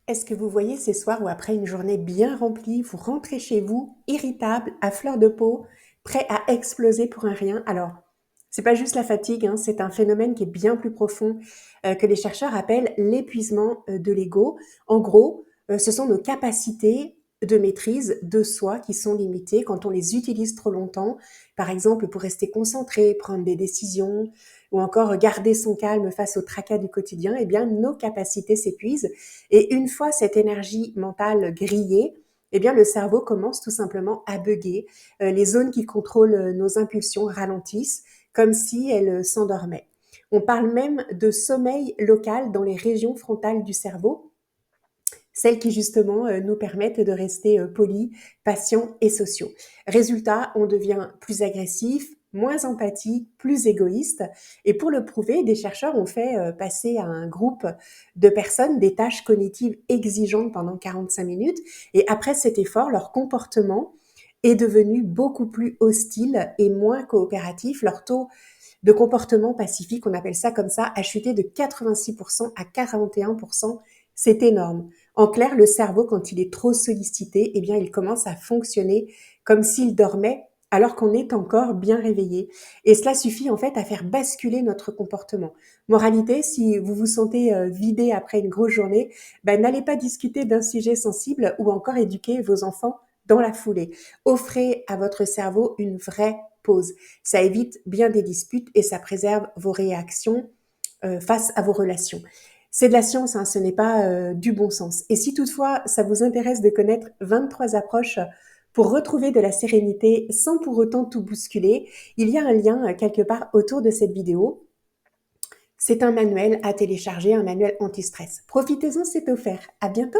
Est-ce que vous voyez ces soirs où après une journée bien remplie, vous rentrez chez vous, irritable, à fleur de peau, prêt à exploser pour un rien? Alors, c'est pas juste la fatigue, hein, c'est un phénomène qui est bien plus profond, que les chercheurs appellent l'épuisement de l'ego. En gros, ce sont nos capacités de maîtrise de soi qui sont limitées quand on les utilise trop longtemps, par exemple pour rester concentré, prendre des décisions ou encore garder son calme face au tracas du quotidien. Eh bien, nos capacités s'épuisent et une fois cette énergie mentale grillée, eh bien, le cerveau commence tout simplement à bugger. Les zones qui contrôlent nos impulsions ralentissent, comme si elles s'endormaient. On parle même de sommeil local dans les régions frontales du cerveau, celles qui justement nous permettent de rester polis, patients et sociaux. Résultat, on devient plus agressif, moins empathique, plus égoïste. Et pour le prouver, des chercheurs ont fait passer à un groupe de personnes des tâches cognitives exigeantes pendant 45 minutes. Et après cet effort, leur comportement est devenu beaucoup plus hostile et moins coopératif. Leur taux de comportement pacifique, on appelle ça comme ça, a chuté de 86% à 41%. C'est énorme. En clair, le cerveau, quand il est trop sollicité, eh bien, il commence à fonctionner comme s'il dormait alors qu'on est encore bien réveillé. Et cela suffit en fait à faire basculer notre comportement. Moralité, si vous vous sentez vidé après une grosse journée, ben, n'allez pas discuter d'un sujet sensible ou encore éduquer vos enfants dans la foulée. Offrez à votre cerveau une vraie pause. Ça évite bien des disputes et ça préserve vos réactions face à vos relations. C'est de la science, hein, ce n'est pas du bon sens. Et si toutefois ça vous intéresse de connaître 23 approches pour retrouver de la sérénité sans pour autant tout bousculer, il y a un lien quelque part autour de cette vidéo. C'est un manuel à télécharger, un manuel anti-stress. Profitez-en, c'est offert. À bientôt!